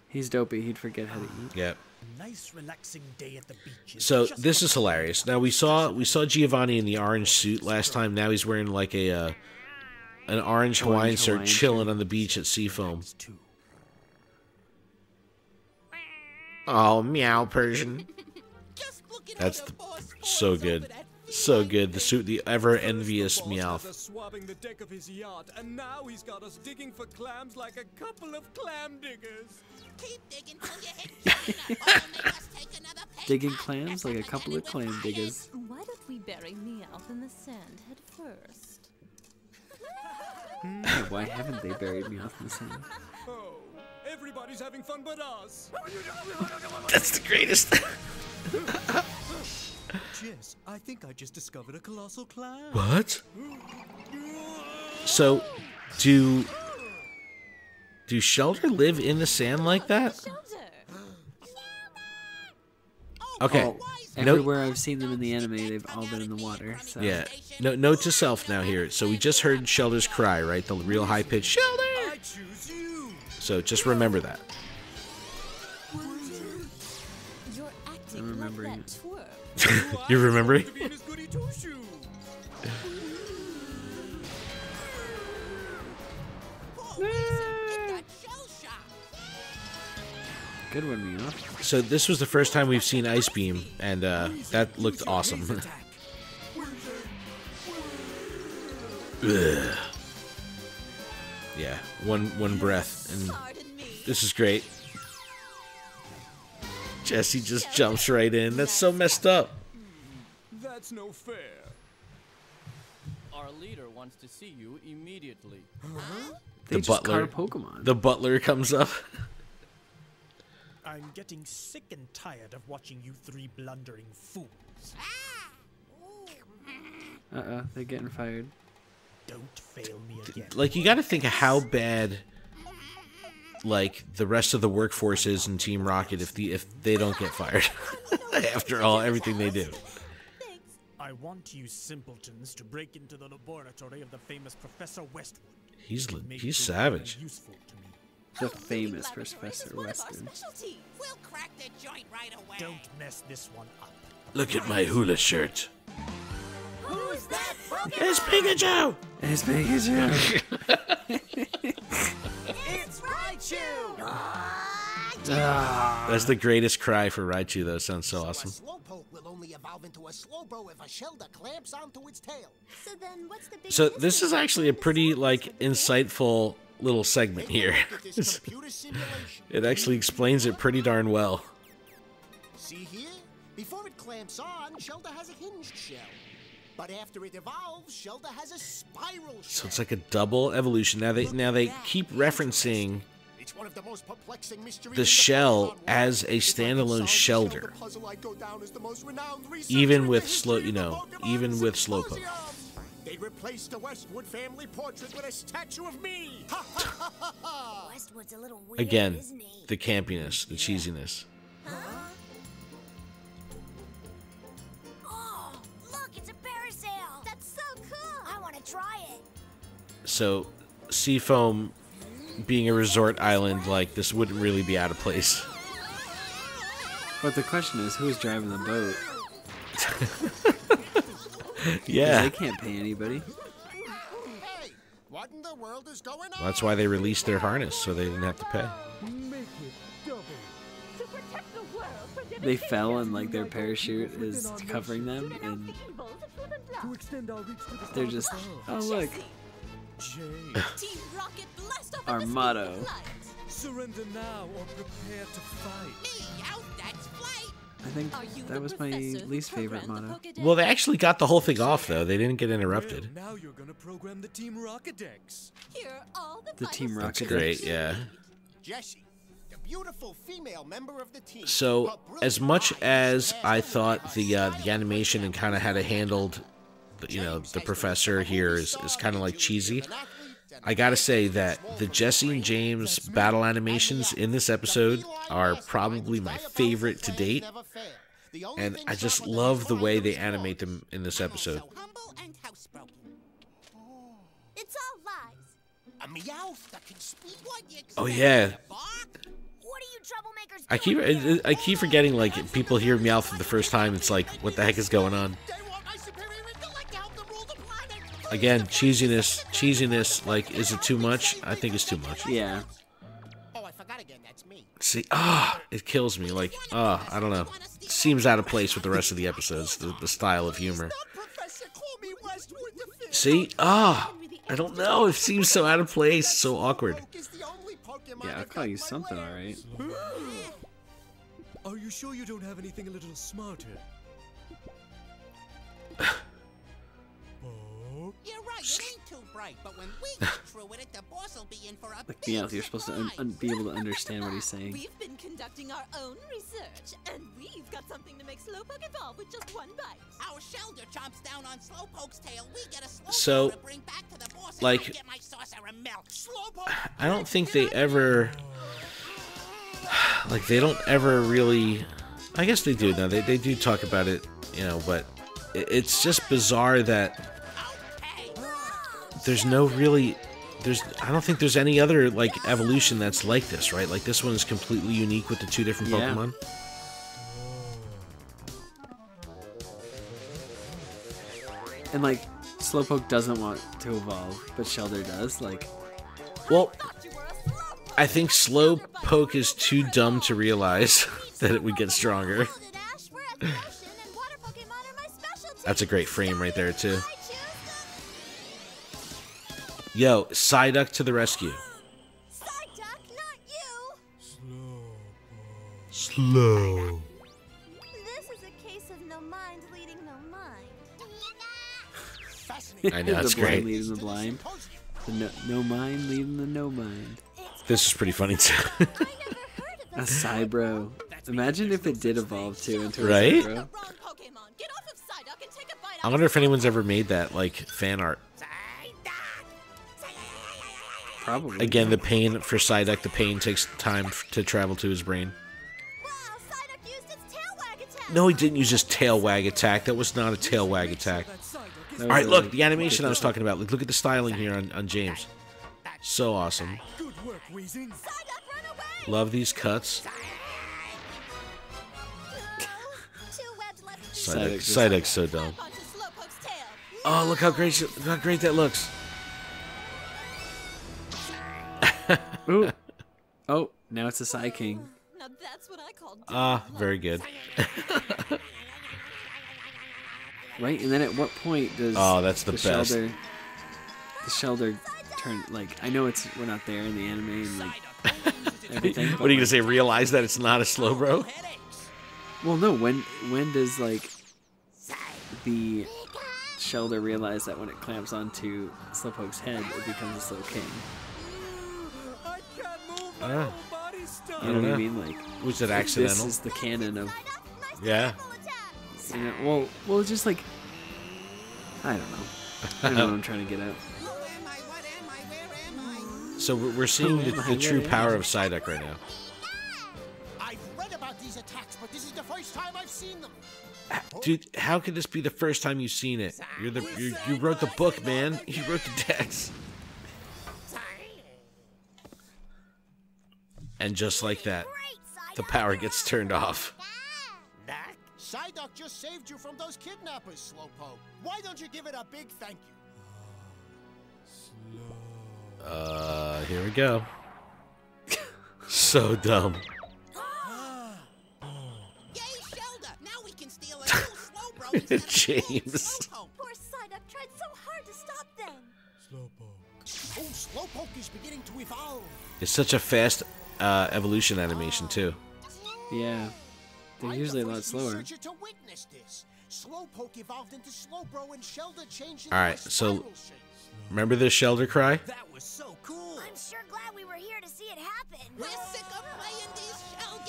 He's dopey. He'd forget how to eat. Yeah. Nice relaxing day at the beach. So this is hilarious. Now we saw Giovanni in the orange suit last time. Now he's wearing like an orange Hawaiian shirt, Hawaiian chilling on the beach at Seafoam. Oh, meow, Persian. That's so good. So good. The ever envious Meowth. Swabbing the deck of his yacht, and now he's got us digging for clams like a couple of clam diggers. Keep digging till you hit China, or you'll make us take another pay Digging cut. clams like a couple of clam diggers. Why don't we bury Meowth in the sand head first? Yeah, why haven't they buried Meowth in the sand? Oh, everybody's having fun but us. That's the greatest. Jess, I think I just discovered a colossal clam. What? So, do Shelter live in the sand like that? Okay. Oh, everywhere I've seen them in the anime, they've all been in the water. So. Yeah. Note to self now here. So we just heard Shelter's cry, right? The real high pitched Shelter. I choose you. So just remember that. You're acting I'm remembering like it. that twerp. You're remembering? To be in his goody two-shoe. Good one, Meowth. So this was the first time we've seen Ice Beam, and that looked awesome. Ugh. Yeah, one breath, and this is great. Jesse just jumps right in. That's so messed up. That's no fair. Our leader wants to see you immediately. They The just butler. caught a Pokemon. The butler comes up. I'm getting sick and tired of watching you three blundering fools. Uh-oh, they're getting fired. Don't fail me again. Like, you got to think of how bad, like, the rest of the workforce is in Team Rocket if they don't get fired after everything they do. I want you simpletons to break into the laboratory of the famous Professor Westwood. He's Make he's things savage. useful to me. The famous Professor Weston. We'll crack the joint right away. Don't mess this one up. Look at my hula shirt. Who's that Pokemon? It's Pikachu. It's Pikachu. It's Raichu! That's the greatest cry for Raichu, though. Sounds so awesome. A Slowpoke will only evolve into a Slowbro if a Shelter clamps onto its tail. So then, what's the big So difference this is actually a pretty, between like, insightful little segment here. Look at this computer simulation. It actually explains it pretty darn well. See here? Before it clamps on, Shelter has a hinged shell. But after it evolves, Shelter has a spiral shell. So it's like a double evolution. Now they keep referencing It's one of the most perplexing mysteries the in shell Pokemon as a If I can standalone solve the shelter, the puzzle I go down as the most renowned researcher even in with the history of the even Pokemon with Slowpoke. Symposium. They'd replace the Westwood family portrait with a statue of me. Westwood's a little weird, Again, isn't he? the campiness, the cheesiness. Oh, look, it's a parasail. That's so cool. I want to try it. So, Seafoam being a resort island, like, this wouldn't really be out of place. But the question is, who's driving the boat? Yeah. They can't pay anybody. Hey, what in the world is going on? Well, that's why they released their harness, so they didn't have to pay. They fell and like their parachute is covering them, and they're just, oh look, Jay, our motto. surrender now or prepare to fight. Me out, that's flight. I think that was my least favorite motto. Well, they actually got the whole thing off, though. They didn't get interrupted. Well, now you're gonna program the Team Rockadex. The Team That's Rocket. great, yeah. Jessie, the beautiful female member of the team. So, as much as I thought the animation and kind of had it handled, the professor here is kind of like cheesy, I gotta say that the Jesse and James battle animations in this episode are probably my favorite to date, and I just love the way they animate them in this episode. Humble and housebroken. It's all lies. A Meowth that can speak. What you Oh expect, yeah, Bark? What are you troublemakers doing? I keep forgetting, like, people hear Meowth for the first time. It's like, what the heck is going on? They want my superior intellect to help them rule the planet. Again, cheesiness. Like, is it too much? I think it's too much. Yeah. Oh, I forgot again. That's me. See, it kills me. Like, I don't know. It seems out of place with the rest of the episodes, the style of humor. Professor, call me Westwood the Fifth. See, I don't know. It seems so out of place, so awkward. Is the only Pokemon Yeah, I'll that call you can something, play. alright. Are you sure you don't have anything a little smarter? Oh, You're right, it ain't too bright, but when we get through with it, the boss will be in for a Like big Meowth, you're supposed to be able to understand what he's saying. We've been conducting our own research, and we've got something to make Slowpoke evolve with just one bite. Our Shelter chomps down on Slowpoke's tail. We get a Slowpoke So, to bring back to the boss, and like, I'll get my saucer of milk. Slowpoke. I don't think they ever, like, they don't ever really, I guess they do. No, they do talk about it, but it's just bizarre that there's no really, I don't think there's any other, like, evolution that's like this, right? Like, this one is completely unique with the two different Yeah. Pokemon. And like, Slowpoke doesn't want to evolve, but Shelter does. Like, Well, I think Slowpoke is too dumb to realize that it would get stronger. Golden Ash, we're at the ocean, and water Pokemon are my specialty. That's a great frame right there, too. I choose Yo, Psyduck to the rescue. Psyduck, not you. Slow. This is a case of no mind leading no mind. I know, that's the blind great. leading the blind. The no mind leading the no mind. This is pretty funny, too. A Cybro. Imagine if it did evolve too into a Right? Cybro. Wrong Pokemon. Get off of Psyduck and take a bite I wonder if anyone's ever made that, like, fan art. Probably. Again, the pain for Psyduck, the pain takes time to travel to his brain. Wow, Psyduck used its tail wag attack. No, he didn't use his tail wag attack. That was not a tail wag attack. that Psyduck is That All was right, a- look, the animation I was talking about. Look at the styling here on James. So awesome. good work, Weezing. Psyduck, run away. Love these cuts. Two webs left. Psyduck's so dumb. onto Slowpoke's tail. Oh, look how great that looks. Ooh. Oh, now it's a Psy King. Now that's what I call Very good. Right? And then at what point does Oh, that's the best. Shelter, the Shelter turn, like, I know we're not there in the anime and like everything. What are you gonna say? Realize that it's not a Slowbro? Well, no. When does like the Shelder realized that when it clamps onto Slowpoke's head, it becomes a Slowking. I can't move my whole body stuff. You know what I mean? Like, was it accidental? This is the canon of. Yeah. You know, well, just like, I don't know. I don't know what I'm trying to get at. So we're seeing the true power of Psyduck right now. I've read about these attacks, but this is the first time I've seen them. Dude, how could this be the first time you've seen it? You wrote the book, man. You wrote the text. And just like that, the power gets turned off. Psyduck just saved you from those kidnappers, Slowpoke. Why don't you give it a big thank you? Here we go. So dumb. Yay, Shelder! Now we can steal a new Slowbro instead of James. Poor Psyduck tried so hard to stop them. Oh, Slowpoke is beginning to evolve. It's such a fast evolution animation too. Yeah. They're usually a lot slower. To witness this. Slowpoke evolved into Slowbro and Shelder changed into All right, a so spiral shape. remember the Shelder cry? That was so cool. I'm sure glad we were here to see it happen. We're sick of playing these shell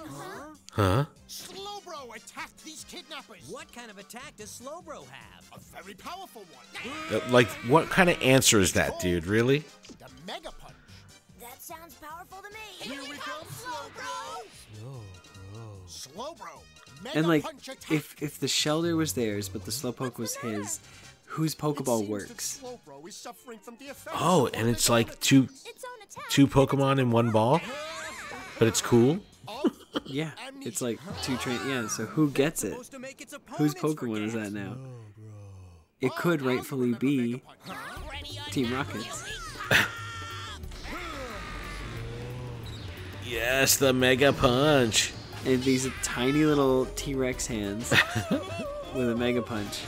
games. Huh? Slowbro attacked these kidnappers. What kind of attack does Slowbro have? A very powerful one. Like, what kind of answer is that, dude? Really? The Mega Punch. That sounds powerful to me. Here we come, Slowbro. Slowbro. Mega And like, Punch attack. if the Shelder was theirs, but the Slowpoke was his, whose Pokeball works? Slowbro is suffering from the effects Oh, of and it's one like two Pokemon in one ball? But it's cool? Yeah, it's like two train. Yeah, so who gets it? Supposed to make its Whose opponents Pokemon is forget. that now? It could rightfully be Team Rocket's. Yes, the Mega Punch. And these tiny little T-Rex hands with a Mega Punch.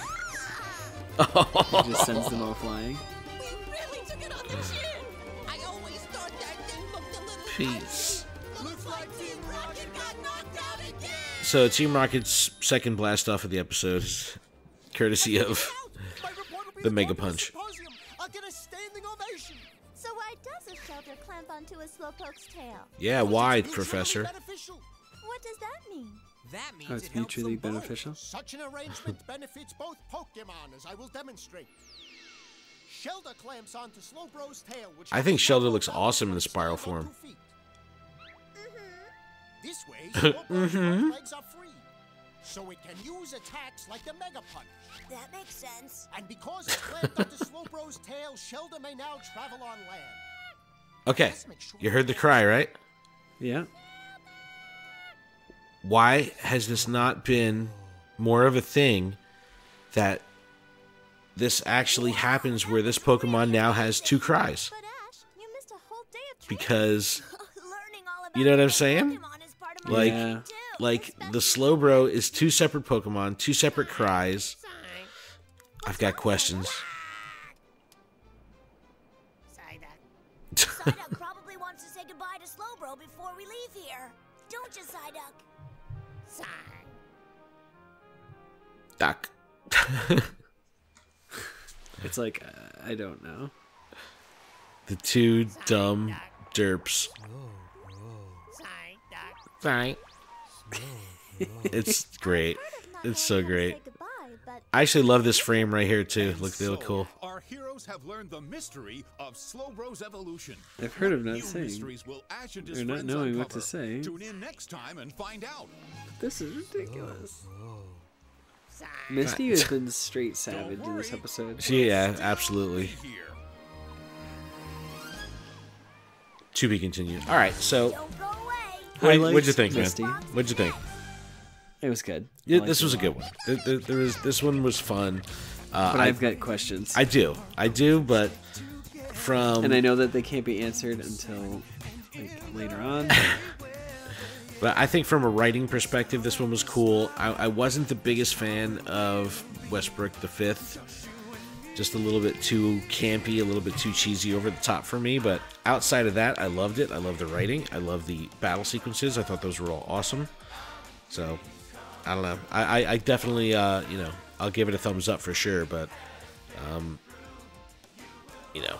It just sends them all flying. We really took it on the chin. I always thought that thing looked a little Peace. Looks like Team Rocket got knocked out again. So Team Rocket's second blast off of the episode is courtesy of the Mega Punch. I'll get a standing ovation. So why does a Shelder clamp onto a Slowpoke's tail? Yeah, why, Professor? What does that mean? That means Oh, it's it helps mutually them both. beneficial. Such an arrangement benefits both Pokemon, as I will demonstrate. Shelder clamps onto Slowbro's tail, which I think Shelder looks awesome in the spiral form. This way, Slowbro's both legs are free, so it can use attacks like the Mega Punch. That makes sense. And because it's clamped onto Slowbro's tail, Shelder may now travel on land. Okay, you heard the cry, right? Yeah. Why has this not been more of a thing that this actually happens where this Pokemon now has two cries? But Ash, you missed a whole day of training. Because, Learning all about you know what I'm saying? Pokemon is part of my Like, Yeah. too, like the especially- Slowbro is two separate Pokemon, two separate cries. I've got questions. Psyduck probably wants to say goodbye to Slowbro before we leave here. Don't you, Psyduck? Duck. It's like, I don't know. The two dumb derps. Right. It's great. It's so great. I actually love this frame right here too. Look, they look cool. Our heroes have learned the mystery of Slowbro's evolution. I've heard of What not new saying, mysteries will Ash and his or not friends knowing what uncover? to say. Tune in next time and find out. This is ridiculous. Misty has been straight savage in this episode. Yeah, absolutely. To be continued. All right, so what'd you think, man? Misty. What'd you think? It was good. Yeah, this was a good one. This one was fun. But I've got questions. I do, but from and I know that they can't be answered until like, later on. But I think from a writing perspective, this one was cool. I wasn't the biggest fan of Westbrook the Fifth. Just a little bit too campy, a little bit too cheesy, over the top for me. But outside of that, I loved it. I loved the writing. I loved the battle sequences. I thought those were all awesome. So, I don't know. I definitely, I'll give it a thumbs up for sure. But you know,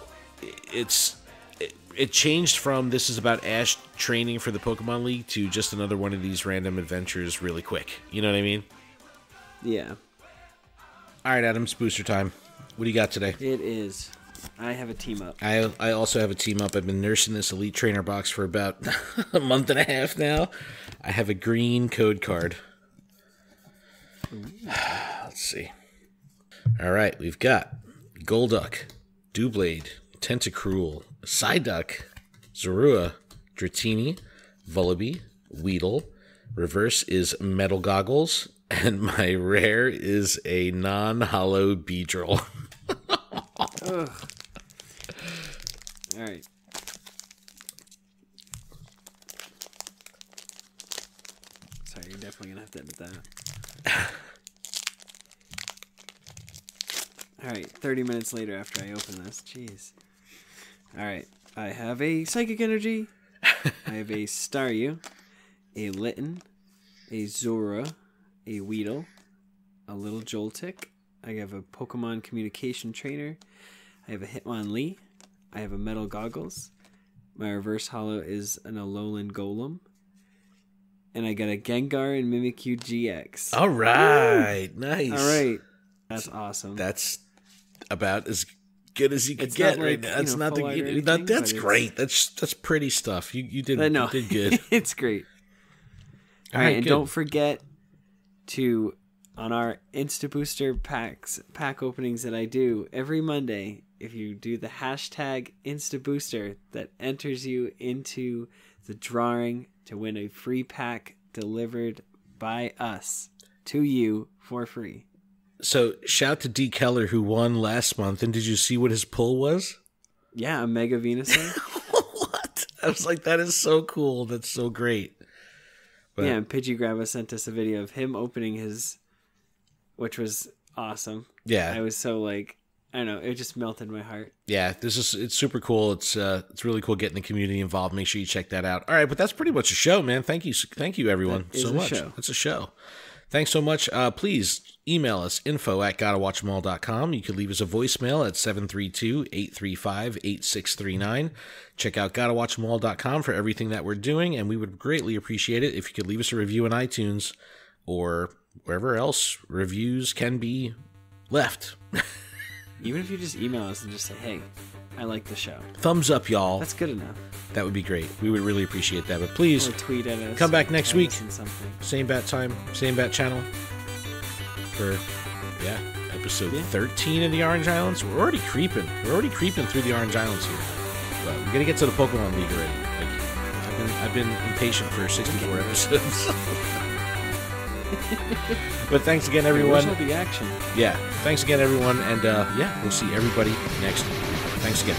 it changed from this is about Ash training for the Pokemon League to just another one of these random adventures really quick. You know what I mean? Yeah. All right, Adam, it's booster time. What do you got today? It is. I have a team up. I also have a team up. I've been nursing this Elite Trainer box for about a month and a half now. I have a green code card. Let's see. All right, we've got Golduck, Doublade, Tentacruel, Psyduck, Zorua, Dratini, Vullaby, Weedle. Reverse is Metal Goggles, and my rare is a non-hollow Beedrill. Ugh. All right. Sorry, you're definitely gonna have to edit that. All right, 30 minutes later after I open this. Jeez. All right, I have a Psychic Energy. I have a Staryu, a Litten, a Zorua, a Weedle, a little Joltik. I have a Pokemon Communication Trainer. I have a Hitmonlee. I have a Metal Goggles. My reverse holo is an Alolan Golem. And I got a Gengar and Mimikyu GX. All right. Woo! Nice. All right. That's awesome. That's about as good as you could get right now. That's not the that's great. That's pretty stuff. You did good. It's great. All right, and don't forget to on our Insta Booster pack openings that I do every Monday, if you do the hashtag Insta Booster, that enters you into the drawing to win a free pack delivered by us to you for free. So shout to D. Keller who won last month, and did you see what his pull was? Yeah, a Mega Venusaur. What? I was like, that is so cool. That's so great. But, yeah, and Pidgegrabba sent us a video of him opening his, which was awesome. Yeah. I was so like, I don't know, it just melted my heart. Yeah, it's super cool. It's really cool getting the community involved. Make sure you check that out. All right, but that's pretty much a show, man. Thank you everyone so much. It's a show. Thanks so much. Please email us info@gottawatchemall.com. You can leave us a voicemail at 732-835-8639. Check out gottawatchemall.com for everything that we're doing, and we would greatly appreciate it if you could leave us a review on iTunes or wherever else reviews can be left. Even if you just email us and just say, hey, I like the show. Thumbs up, y'all. That's good enough. That would be great. We would really appreciate that. But please or tweet at us. Come back next week. Same bat time, same bat channel. For episode 13 of the Orange Islands. We're already creeping. Through the Orange Islands here. But we're gonna get to the Pokemon League already. Like, I've been impatient for 64 episodes. But thanks again, everyone. Will be action. Yeah. Thanks again, everyone, and we'll see everybody next week. Thanks again.